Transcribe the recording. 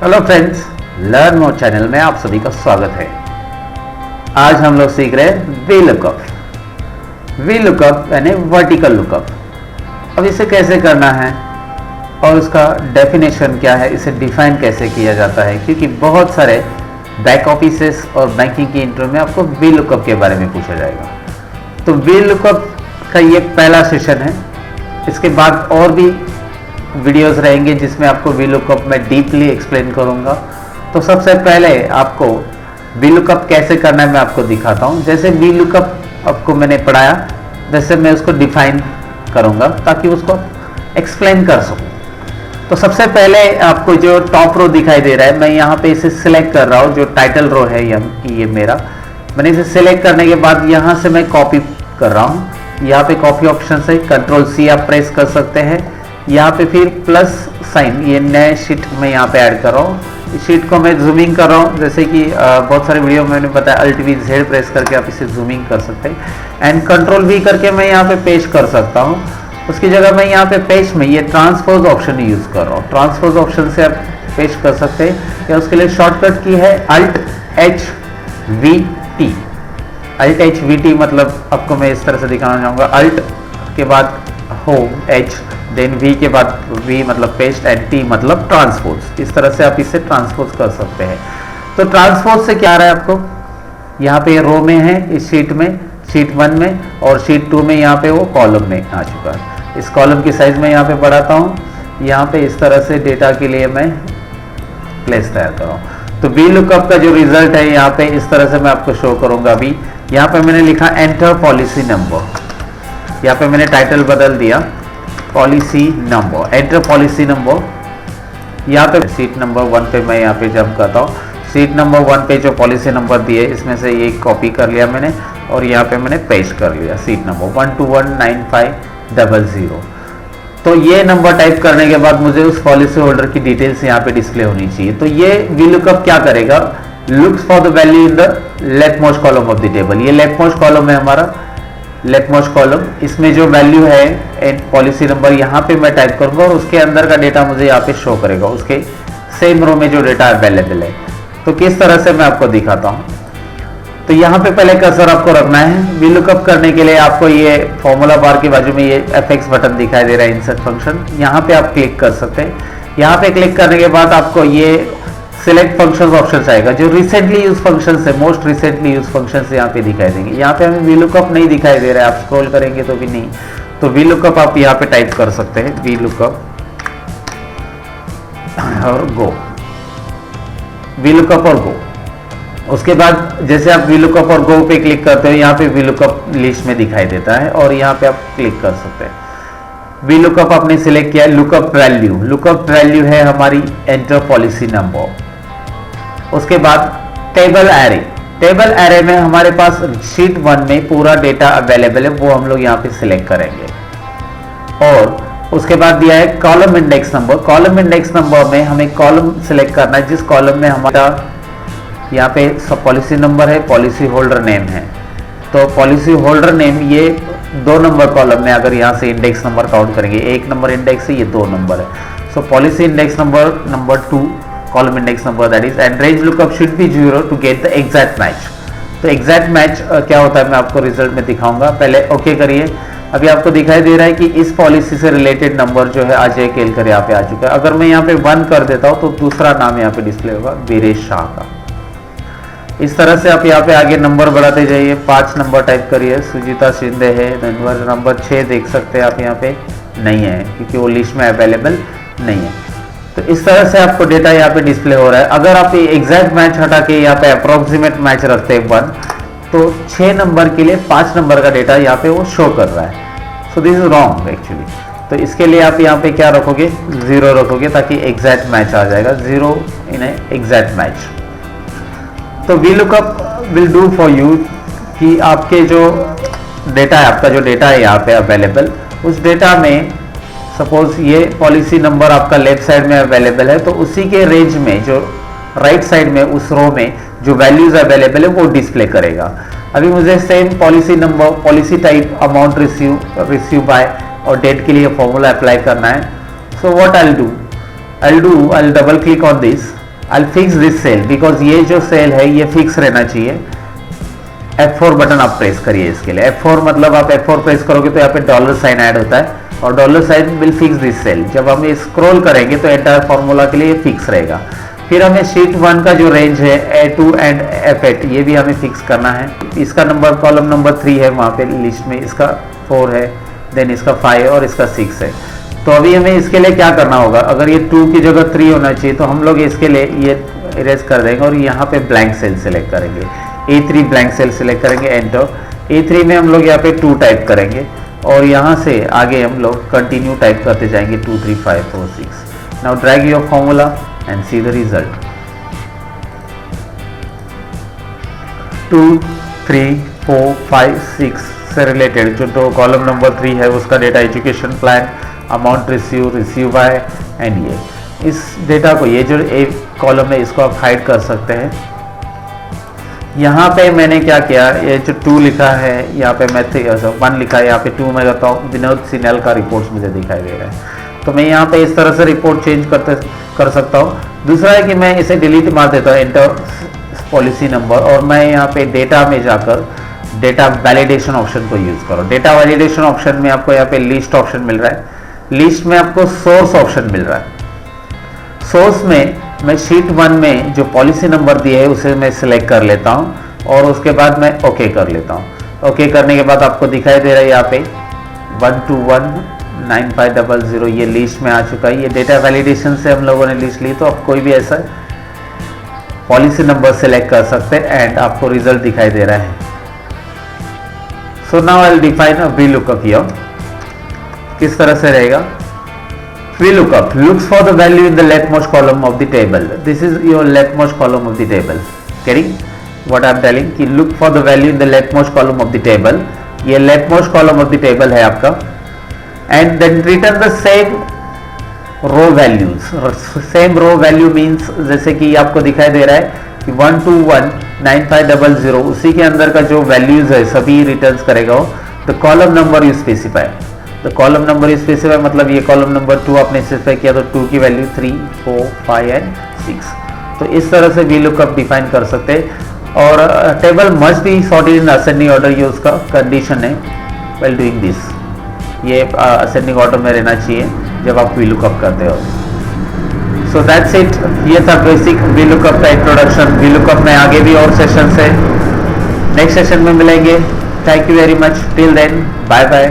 Hello friends, learn more channel में आप सभी का स्वागत है। आज हम लोग सीख रहे हैं वी लुकअप। वी लुकअप यानी वर्टिकल लुकअप। अब इसे कैसे करना है और उसका डेफिनेशन क्या है, इसे डिफाइन कैसे किया जाता है, क्योंकि बहुत सारे बैक ऑफिसेस और बैंकिंग की इंटरव्यू में आपको वी लुकअप के बारे में पूछा जाएगा। तो वी लुकअप का ये पहला सेशन है। इसके बाद और भी वीडियोस रहेंगे जिसमें आपको वी लुकअप में डीपली एक्सप्लेन करूंगा। तो सबसे पहले आपको वी लुकअप कैसे करना है मैं आपको दिखाता हूं। जैसे वी लुकअप आपको मैंने पढ़ाया, वैसे मैं उसको डिफाइन करूंगा ताकि उसको एक्सप्लेन कर सकूं। तो सबसे पहले आपको जो टॉप रो दिखाई दे रहा है, मैं यहाँ पे इसे सिलेक्ट कर रहा हूँ। जो टाइटल रो है ये मेरा, मैंने इसे सिलेक्ट करने के बाद यहाँ से मैं कॉपी कर रहा हूँ। यहाँ पे कॉपी ऑप्शन से Ctrl+C आप प्रेस कर सकते हैं। यहाँ पे फिर प्लस साइन, ये नए शीट में यहाँ पे ऐड कर रहा हूँ। इस शीट को मैं जूमिंग कर रहा हूँ, जैसे कि बहुत सारे वीडियो में मैंने बताया Alt+V+Z प्रेस करके आप इसे जूमिंग कर सकते हैं। एंड Ctrl+V करके मैं यहाँ पे पेस्ट कर सकता हूँ। उसकी जगह मैं यहाँ पे पेस्ट में ये ट्रांसपोज ऑप्शन यूज़ कर रहा हूँ। ट्रांसपोज ऑप्शन से आप पेस्ट कर सकते हैं, या उसके लिए शॉर्टकट की है Alt+H+V+T। Alt+H+V+T मतलब आपको मैं इस तरह से दिखाना चाहूँगा। Alt के बाद होम, H देन V के बाद V मतलब पेस्ट एंड T मतलब ट्रांसपोज। इस तरह से आप इसे ट्रांसपोज कर सकते हैं। तो ट्रांसपोज से क्या आ रहा है आपको, यहाँ पे रो में है इस शीट में, शीट 1 में, और शीट 2 में यहाँ पे वो कॉलम में आ चुका है। इस कॉलम की साइज में यहाँ पे बढ़ाता हूँ। यहाँ पे इस तरह से डेटा के लिए मैं प्लेस तैयार कर रहा हूँ। तो वी लुकअप का जो रिजल्ट है यहाँ पे इस तरह से मैं आपको शो करूंगा। अभी यहाँ पे मैंने लिखा एंटर पॉलिसी नंबर, यहाँ पे मैंने टाइटल बदल दिया policy number, enter policy number. यहाँ पे सीट नंबर 1 पे मैं यहाँ पे जंप करता हूँ। सीट नंबर 1 पे जो पॉलिसी नंबर दिए इसमें से ये कॉपी कर लिया मैंने, और यहाँ पे मैंने पेस्ट कर लिया सीट नंबर 1219500। तो ये नंबर टाइप करने के बाद मुझे उस पॉलिसी होल्डर की डिटेल्स यहाँ पे डिस्प्ले होनी चाहिए। तो ये वी लुकअप क्या करेगा, looks for the value in the left most column of the table. ये लेफ्ट मोस्ट कॉलम है हमारा, लेफ्ट मोस्ट कॉलम। इसमें जो वैल्यू है एंड पॉलिसी नंबर यहाँ पे मैं टाइप करूंगा, और उसके अंदर का डेटा मुझे यहाँ पे शो करेगा, उसके सेम रो में जो डेटा अवेलेबल है। तो किस तरह से मैं आपको दिखाता हूँ। तो यहाँ पे पहले कर्सर आपको रखना है। वी लुकअप करने के लिए आपको ये फॉर्मूला बार के बाजू में ये FX बटन दिखाई दे रहा है, इंसर्ट फंक्शन, यहाँ पे आप क्लिक कर सकते हैं। यहाँ पे क्लिक करने के बाद आपको ये सिलेक्ट फंक्शंस ऑप्शन आएगा, जो रिसेंटली यूज फंक्शंस है, मोस्ट रिसेंटली यूज फंक्शंस यहाँ पे दिखाई देंगे। यहाँ पे हमें वी लुकअप नहीं दिखाई दे रहा है, आप स्क्रॉल करेंगे तो भी नहीं। तो वी लुकअप आप यहाँ पे टाइप कर सकते हैं, वी लुकअप और गो, वी लुकअप और गो। उसके बाद जैसे आप वी लुकअप और गो पे क्लिक करते हो, यहाँ पे वी लुकअप लिस्ट में दिखाई देता है, और यहाँ पे आप क्लिक कर सकते हैं। वी लुकअप आपने सिलेक्ट किया है। लुकअप वैल्यू, लुकअप वैल्यू है हमारी एंटर पॉलिसी नंबर। उसके बाद टेबल एरे, टेबल एरे में हमारे पास शीट 1 में पूरा डेटा अवेलेबल है, वो हम लोग यहाँ पे सिलेक्ट करेंगे। और उसके बाद दिया है column index number. Column index number में हमें कॉलम सिलेक्ट करना है जिस कॉलम में हमारा यहाँ पे सब पॉलिसी नंबर है, पॉलिसी होल्डर नेम है। तो पॉलिसी होल्डर नेम ये 2 नंबर कॉलम में, अगर यहाँ से इंडेक्स नंबर काउंट करेंगे, 1 नंबर इंडेक्स है, ये 2 नंबर है। So policy index number 2, column index number that is, and range lookup should be 0 to get the exact match. तो एग्जैक्ट मैच क्या होता है मैं आपको रिजल्ट में दिखाऊंगा। पहले ओके करिए। अभी आपको दिखाई दे रहा है कि इस पॉलिसी से रिलेटेड नंबर जो है अजय केलकर यहाँ पे आ चुका है। अगर मैं यहाँ पे 1 कर देता हूँ तो दूसरा नाम यहाँ पे डिस्प्ले होगा, वीरेश शाह का। इस तरह से आप यहाँ पे आगे नंबर बढ़ाते जाइए। 5 नंबर टाइप करिए, सुजीता शिंदे है। नंबर 6 देख सकते हैं आप, यहाँ पे नहीं है क्योंकि वो लिस्ट में अवेलेबल नहीं है। तो इस तरह से आपको डेटा यहाँ पे डिस्प्ले हो रहा है। अगर आप एग्जैक्ट मैच हटा के यहाँ पे अप्रोक्सीमेट मैच रखते हैं 1, तो 6 नंबर के लिए 5 नंबर का डेटा यहाँ पे वो शो कर रहा है। So this is wrong actually. तो इसके लिए आप यहाँ पे क्या रखोगे, 0 रखोगे, ताकि एग्जैक्ट मैच आ जाएगा, 0 इन एग्जैक्ट मैच। तो V lookup will do for you कि आपके जो डेटा है, आपका जो डेटा है यहाँ पे अवेलेबल, उस डेटा में सपोज ये पॉलिसी नंबर आपका लेफ्ट साइड में अवेलेबल है, तो उसी के रेंज में जो राइट साइड में उस रो में जो वैल्यूज अवेलेबल है वो डिस्प्ले करेगा। अभी मुझे same policy number, policy type, amount receive by और डेट के लिए फॉर्मूला अप्लाई करना है। So what I will do, I'll double click on this I fix this cell because ये जो सेल है ये फिक्स रहना चाहिए। F4 बटन आप प्रेस करिए इसके लिए। F4 मतलब आप F4 प्रेस करोगे तो यहाँ पे डॉलर साइन ऐड होता है और dollar sign will fix this cell. जब हम स्क्रॉल करेंगे तो एंटायर फॉर्मूला के लिए फिक्स रहेगा। फिर हमें शीट 1 का जो रेंज है A2 एंड F8 ये भी हमें फिक्स करना है। इसका नंबर कॉलम नंबर 3 है वहाँ पे लिस्ट में, इसका 4 है, देन इसका 5 और इसका 6 है। तो अभी हमें इसके लिए क्या करना होगा, अगर ये 2 की जगह 3 होना चाहिए तो हम लोग इसके लिए ये इरेज कर देंगे और यहाँ पे ब्लैंक सेल सेलेक्ट करेंगे। A3 ब्लैंक सेल सेलेक्ट करेंगे, एंटर। A3 में हम लोग यहाँ पे 2 टाइप करेंगे और यहाँ से आगे हम लोग कंटिन्यू टाइप करते जाएंगे 2 3 5 4 6। Now drag your formula and see the result. 2 3 4 5 6 से रिलेटेड जो कॉलम नंबर 3 है उसका data education plan, amount receive bye and ये इस डेटा को, ये जो एक कॉलम है इसको आप हाइड कर सकते हैं। यहाँ पे मैंने क्या किया, ये जो 2 लिखा है यहाँ पे मैं 1 लिखा है, यहाँ पे 2 मैं करता हूँ विनोद सिन्हा का रिपोर्ट्स मुझे दिखाई दे रहा है। तो मैं यहाँ पे इस तरह से रिपोर्ट चेंज कर सकता हूँ। दूसरा है कि मैं इसे डिलीट मार देता हूँ, एंटर पॉलिसी नंबर, और मैं यहाँ पे डेटा में जाकर डेटा वैलिडेशन ऑप्शन को यूज़ करो। डेटा वैलिडेशन ऑप्शन में आपको यहाँ पे लिस्ट ऑप्शन मिल रहा है, लिस्ट में आपको सोर्स ऑप्शन मिल रहा है। सोर्स में मैं शीट 1 में जो पॉलिसी नंबर दिए है उसे मैं सिलेक्ट कर लेता हूँ और उसके बाद मैं ओके कर लेता हूँ। ओके करने के बाद आपको दिखाई दे रहा है यहाँ पे 1219500 ये लिस्ट में आ चुका है। ये डेटा वैलिडेशन से हम लोगों ने लिस्ट ली, तो आप कोई भी ऐसा पॉलिसी नंबर सेलेक्ट कर सकते हैं एंड आपको रिजल्ट दिखाई दे रहा है। So now I will define a VLOOKUP here. किस तरह से रहेगा, VLOOKUP looks for the value in the leftmost column of the table. This is your leftmost column of the table. Getting what I am telling कि look for the value in the leftmost column of the table. ये leftmost column of the table है आपका, and then return the same row values. Same row value means जैसे कि आपको दिखाई दे रहा है कि 1219500 उसी के अंदर का जो values है सभी returns करेगा वो। The column number you specify. तो कॉलम नंबर स्पेसिफाई मतलब ये कॉलम नंबर 2 आपने स्पेसिफाई किया तो 2 की वैल्यू 3 4 5 एंड 6। तो इस तरह से VLOOKUP डिफाइन कर सकते हैं। और table must be sorted in ascending order, ये उसका कंडीशन है व्हाइल डूइंग दिस। ये असेंडिंग ऑर्डर में रहना चाहिए जब आप VLOOKUP करते हो। सो दैट्स इट, ये था बेसिक VLOOKUP का इंट्रोडक्शन। VLOOKUP में आगे भी और सेशन है, नेक्स्ट सेशन में मिलेंगे। Thank you very much, till then bye bye.